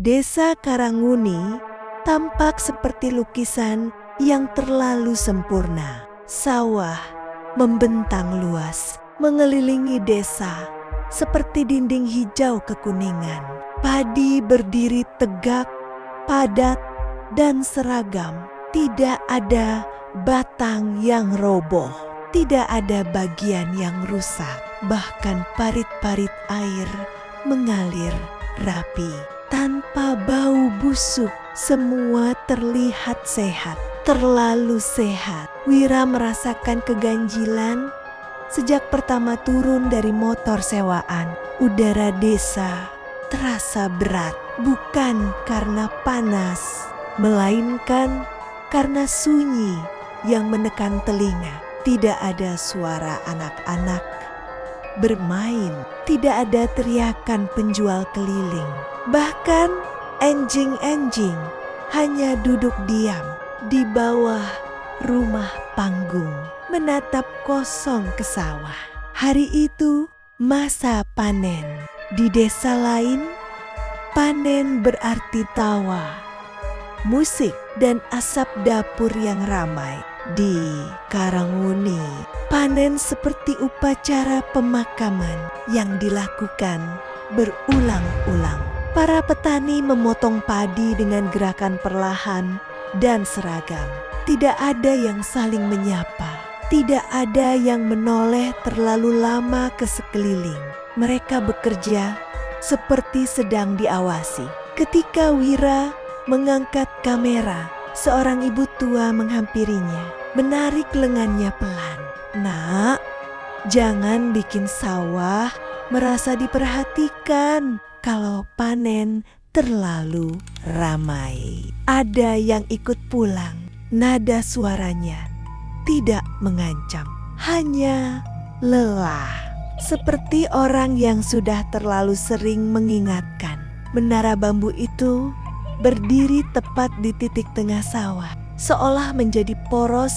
Desa Karanguni tampak seperti lukisan yang terlalu sempurna. Sawah membentang luas, mengelilingi desa seperti dinding hijau kekuningan. Padi berdiri tegak, padat, dan seragam. Tidak ada batang yang roboh, tidak ada bagian yang rusak. Bahkan parit-parit air mengalir rapi tanpa bau busuk. Semua terlihat sehat, terlalu sehat. Wira merasakan keganjilan sejak pertama turun dari motor sewaan. Udara desa terasa berat, bukan karena panas, melainkan karena sunyi yang menekan telinga. Tidak ada suara anak-anak bermain, tidak ada teriakan penjual keliling. Bahkan anjing-anjing hanya duduk diam di bawah rumah panggung, menatap kosong ke sawah. Hari itu masa panen. Di desa lain, panen berarti tawa, musik, dan asap dapur yang ramai. Di Karanguni, panen seperti upacara pemakaman yang dilakukan berulang-ulang. Para petani memotong padi dengan gerakan perlahan dan seragam. Tidak ada yang saling menyapa, tidak ada yang menoleh terlalu lama ke sekeliling. Mereka bekerja seperti sedang diawasi. Ketika Wira mengangkat kamera, seorang ibu tua menghampirinya, menarik lengannya pelan. "Nak, jangan bikin sawah merasa diperhatikan kalau panen terlalu ramai." Ada yang ikut pulang. Nada suaranya tidak mengancam, hanya lelah. Seperti orang yang sudah terlalu sering mengingatkan. Menara bambu itu berdiri tepat di titik tengah sawah, seolah menjadi poros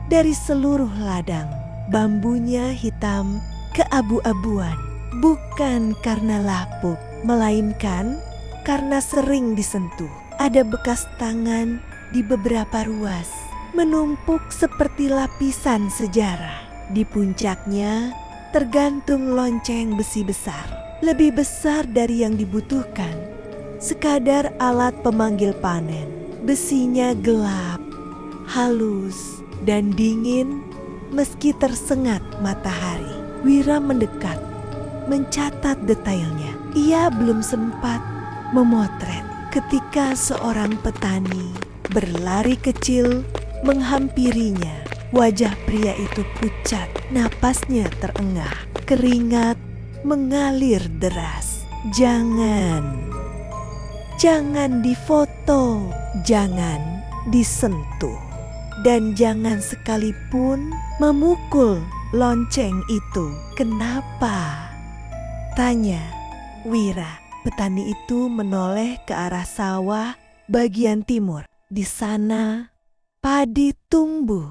dari seluruh ladang. Bambunya hitam keabu-abuan, bukan karena lapuk, melainkan karena sering disentuh. Ada bekas tangan di beberapa ruas, menumpuk seperti lapisan sejarah. Di puncaknya tergantung lonceng besi besar, lebih besar dari yang dibutuhkan. Sekadar alat pemanggil panen. Besinya gelap, halus, dan dingin meski tersengat matahari. Wira mendekat, mencatat detailnya. Ia belum sempat memotret ketika seorang petani berlari kecil menghampirinya. Wajah pria itu pucat, napasnya terengah, keringat mengalir deras. Jangan difoto, jangan disentuh, dan jangan sekalipun memukul lonceng itu. "Kenapa?" tanya Wira. Petani itu menoleh ke arah sawah bagian timur. Di sana padi tumbuh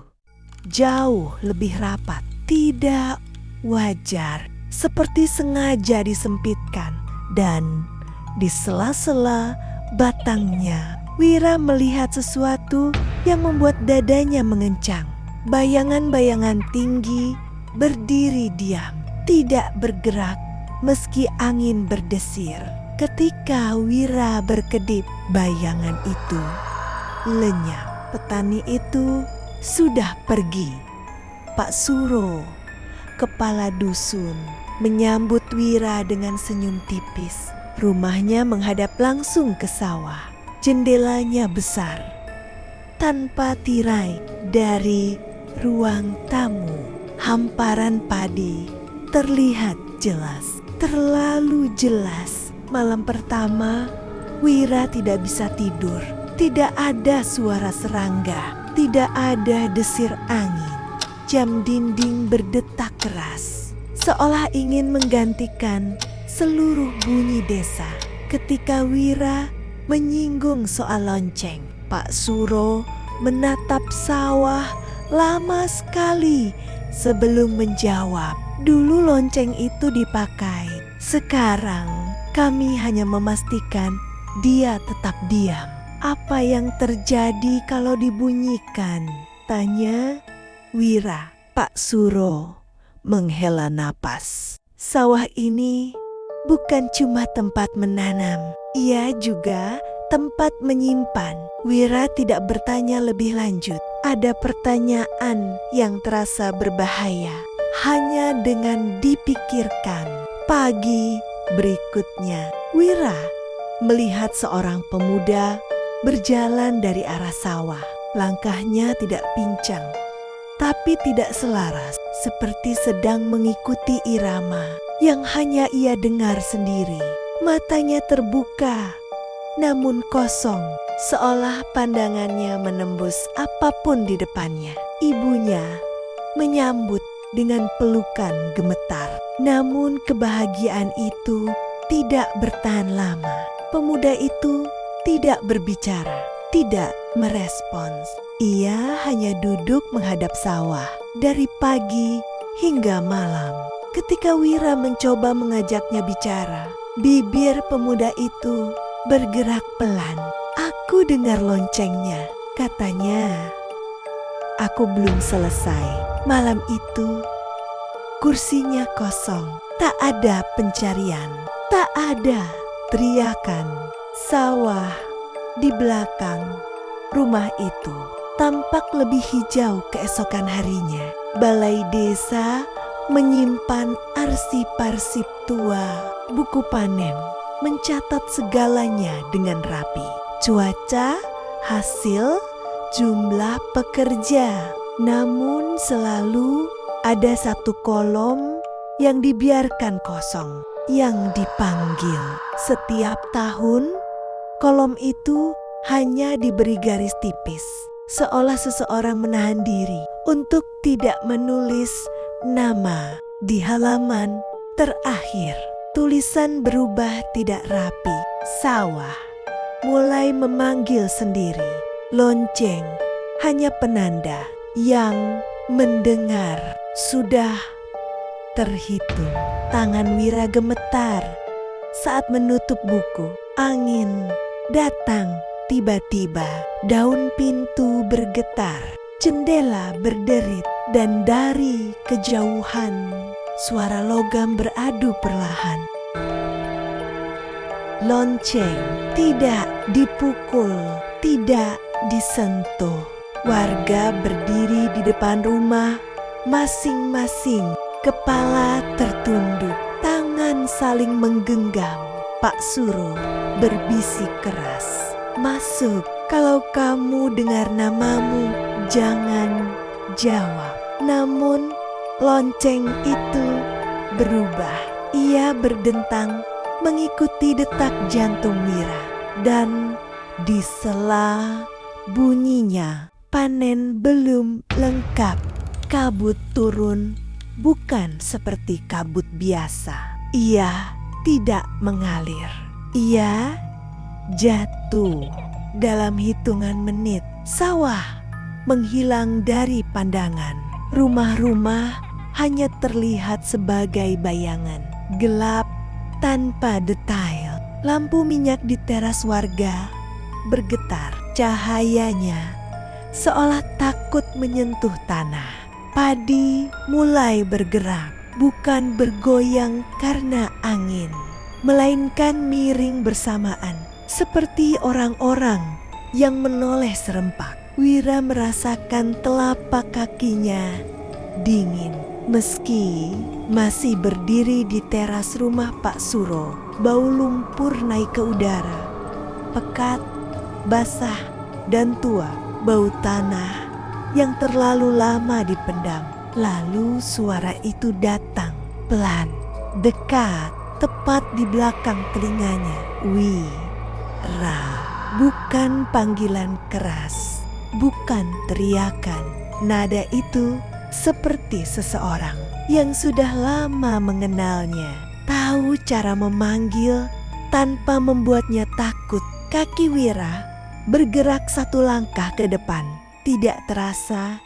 jauh lebih rapat, tidak wajar, seperti sengaja disempitkan, dan di sela-sela batangnya Wira melihat sesuatu yang membuat dadanya mengencang. Bayangan-bayangan tinggi berdiri diam, tidak bergerak meski angin berdesir. Ketika Wira berkedip, bayangan itu lenyap. Petani itu sudah pergi. Pak Suro, kepala dusun, menyambut Wira dengan senyum tipis. Rumahnya menghadap langsung ke sawah. Jendelanya besar, tanpa tirai. Dari ruang tamu, hamparan padi terlihat jelas, terlalu jelas. Malam pertama, Wira tidak bisa tidur. Tidak ada suara serangga, tidak ada desir angin. Jam dinding berdetak keras, seolah ingin menggantikan seluruh bunyi desa. Ketika Wira menyinggung soal lonceng, Pak Suro menatap sawah lama sekali sebelum menjawab. "Dulu lonceng itu dipakai. Sekarang kami hanya memastikan dia tetap diam. "Apa yang terjadi kalau dibunyikan?" tanya Wira. Pak Suro menghela napas. "Sawah ini bukan cuma tempat menanam, ia juga tempat menyimpan." Wira tidak bertanya lebih lanjut. Ada pertanyaan yang terasa berbahaya hanya dengan dipikirkan. Pagi berikutnya, Wira melihat seorang pemuda berjalan dari arah sawah. Langkahnya tidak pincang, tapi tidak selaras, seperti sedang mengikuti irama yang hanya ia dengar sendiri. Matanya terbuka, namun kosong, seolah pandangannya menembus apapun di depannya. Ibunya menyambut dengan pelukan gemetar. Namun kebahagiaan itu tidak bertahan lama. Pemuda itu tidak berbicara, tidak merespons. Ia hanya duduk menghadap sawah dari pagi hingga malam. Ketika Wira mencoba mengajaknya bicara, bibir pemuda itu bergerak pelan. "Aku dengar loncengnya," katanya. "Aku belum selesai." Malam itu kursinya kosong, tak ada pencarian, tak ada teriakan. Sawah di belakang rumah itu tampak lebih hijau keesokan harinya. Balai desa menyimpan arsip-arsip tua, buku panen, mencatat segalanya dengan rapi. Cuaca, hasil, jumlah pekerja. Namun selalu ada satu kolom yang dibiarkan kosong, yang dipanggil. Setiap tahun, kolom itu hanya diberi garis tipis, seolah seseorang menahan diri untuk tidak menulis nama di halaman terakhir. Tulisan berubah tidak rapi. Sawah mulai memanggil sendiri. Lonceng hanya penanda. Yang mendengar sudah terhitung. Tangan Wira gemetar saat menutup buku. Angin datang tiba-tiba. Daun pintu bergetar. Jendela berderit. Dan dari kejauhan suara logam beradu perlahan. Lonceng tidak dipukul, tidak disentuh. Warga berdiri di depan rumah, masing-masing kepala tertunduk, tangan saling menggenggam. Pak Suro berbisik keras, "Masuk, kalau kamu dengar namamu, jangan jawab." Namun lonceng itu berubah. Ia berdentang mengikuti detak jantung Wira. Dan di sela bunyinya, panen belum lengkap. Kabut turun, bukan seperti kabut biasa. Ia tidak mengalir. Ia jatuh. Dalam hitungan menit, sawah menghilang dari pandangan. Rumah-rumah hanya terlihat sebagai bayangan, gelap tanpa detail. Lampu minyak di teras warga bergetar. Cahayanya seolah takut menyentuh tanah. Padi mulai bergerak, bukan bergoyang karena angin, melainkan miring bersamaan, seperti orang-orang yang menoleh serempak. Wira merasakan telapak kakinya dingin. Meski masih berdiri di teras rumah Pak Suro, bau lumpur naik ke udara. Pekat, basah, dan tua. Bau tanah yang terlalu lama dipendam. Lalu suara itu datang, pelan, dekat, tepat di belakang telinganya. Wira. Bukan panggilan keras, bukan teriakan. Nada itu seperti seseorang yang sudah lama mengenalnya, tahu cara memanggil tanpa membuatnya takut. Kaki Wira bergerak satu langkah ke depan, tidak terasa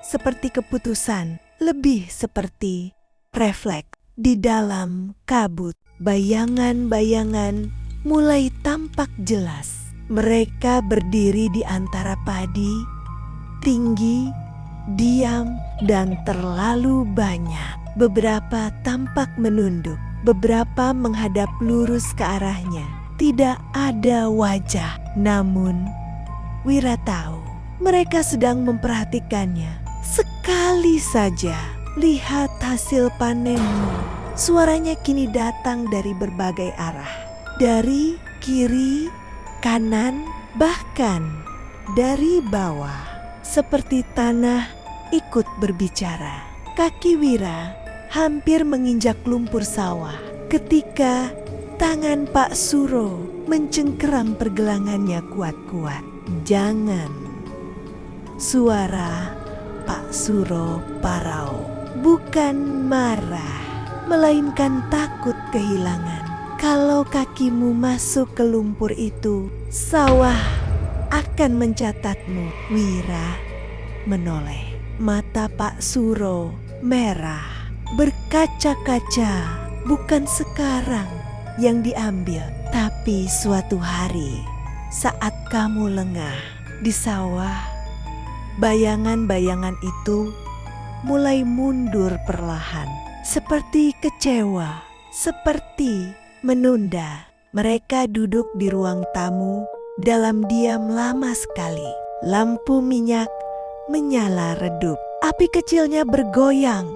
seperti keputusan, lebih seperti refleks. Di dalam kabut, bayangan-bayangan mulai tampak jelas. Mereka berdiri di antara padi, tinggi, diam, dan terlalu banyak. Beberapa tampak menunduk, beberapa menghadap lurus ke arahnya. Tidak ada wajah, namun Wira tahu mereka sedang memperhatikannya. Sekali saja lihat hasil panenmu. Suaranya kini datang dari berbagai arah. Dari kiri, kanan, bahkan dari bawah. Seperti tanah ikut berbicara. Kaki Wira hampir menginjak lumpur sawah ketika tangan Pak Suro mencengkeram pergelangannya kuat-kuat. Jangan. Suara Pak Suro parau. Bukan marah, melainkan takut kehilangan. Kalau kakimu masuk ke lumpur itu, sawah akan mencatatmu. Wira menoleh. Mata Pak Suro merah, berkaca-kaca. Bukan sekarang yang diambil, tapi suatu hari saat kamu lengah di sawah. Bayangan-bayangan itu mulai mundur perlahan, seperti kecewa, seperti menunda. Mereka duduk di ruang tamu dalam diam lama sekali. Lampu minyak menyala redup. Api kecilnya bergoyang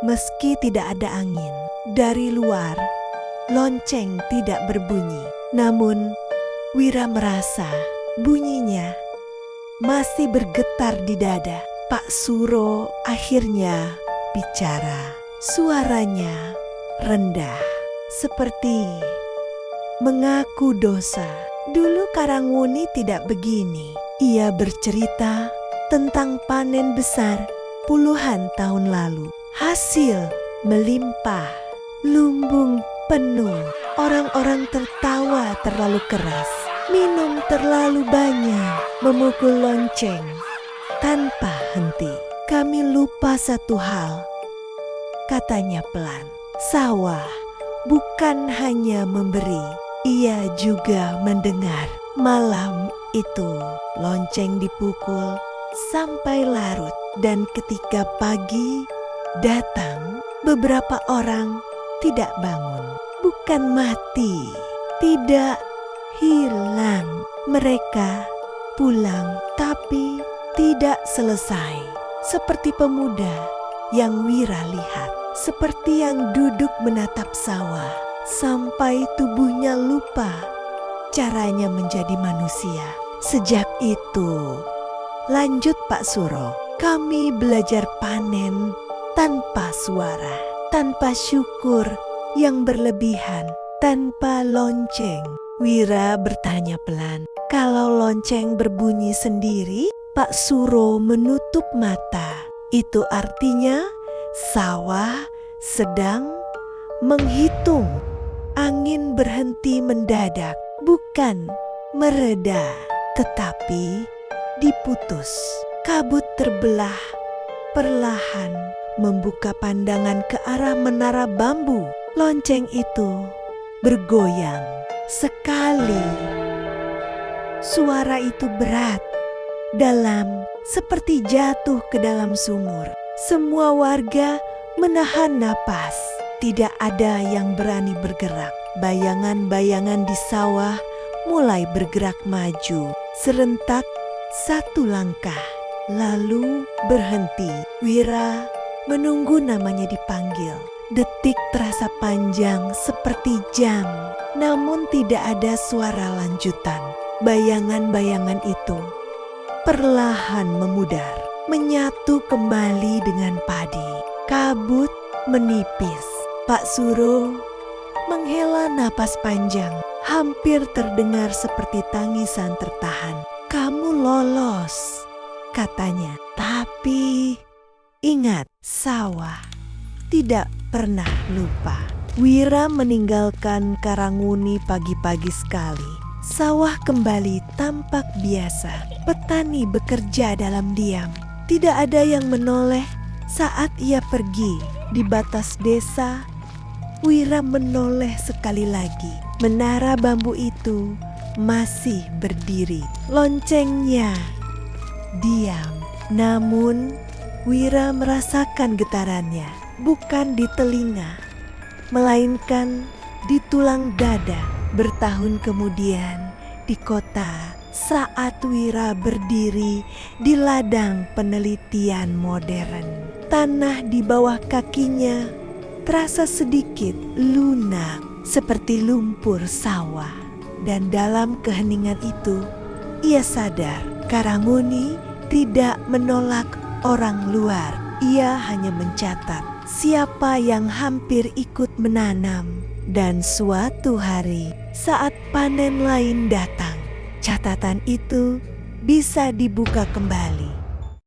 meski tidak ada angin. Dari luar, lonceng tidak berbunyi. Namun, Wira merasa bunyinya masih bergetar di dada. Pak Suro akhirnya bicara. Suaranya rendah, seperti mengaku dosa. Dulu Karangwuni tidak begini. Ia bercerita tentang panen besar puluhan tahun lalu. Hasil melimpah, lumbung penuh. Orang-orang tertawa terlalu keras, minum terlalu banyak, memukul lonceng tanpa henti. Kami lupa satu hal, katanya pelan. Sawah bukan hanya memberi, ia juga mendengar. Malam itu lonceng dipukul sampai larut, dan ketika pagi datang, beberapa orang tidak bangun. Bukan mati, tidak hilang. Mereka pulang, tapi tidak selesai. Seperti pemuda yang Wira lihat, seperti yang duduk menatap sawah sampai tubuhnya lupa caranya menjadi manusia. Sejak itu, lanjut Pak Suro, kami belajar panen tanpa suara, tanpa syukur yang berlebihan, tanpa lonceng. Wira bertanya pelan. Kalau lonceng berbunyi sendiri, Pak Suro menutup mata. Itu artinya sawah sedang menghitung. Angin berhenti mendadak, bukan mereda, tetapi diputus. Kabut terbelah perlahan, membuka pandangan ke arah menara bambu. Lonceng itu bergoyang sekali. Suara itu berat, dalam, seperti jatuh ke dalam sumur. Semua warga menahan napas. Tidak ada yang berani bergerak. Bayangan-bayangan di sawah mulai bergerak maju. Serentak satu langkah, lalu berhenti. Wira menunggu namanya dipanggil. Detik terasa panjang seperti jam, namun tidak ada suara lanjutan. Bayangan-bayangan itu perlahan memudar, menyatu kembali dengan padi. Kabut menipis. Pak Suro menghela napas panjang, hampir terdengar seperti tangisan tertahan. Kamu lolos, katanya. Tapi ingat, sawah tidak pernah lupa. Wira meninggalkan Karangwuni pagi-pagi sekali. Sawah kembali tampak biasa. Petani bekerja dalam diam. Tidak ada yang menoleh saat ia pergi. Di batas desa, Wira menoleh sekali lagi. menara bambu itu masih berdiri. Loncengnya diam, namun Wira merasakan getarannya, bukan di telinga, melainkan di tulang dada. Bertahun kemudian, di kota, saat Wira berdiri di ladang penelitian modern, tanah di bawah kakinya terasa sedikit lunak seperti lumpur sawah. Dan dalam keheningan itu, ia sadar Karamuni tidak menolak orang luar. Ia hanya mencatat siapa yang hampir ikut menanam. Dan suatu hari saat panen lain datang, catatan itu bisa dibuka kembali.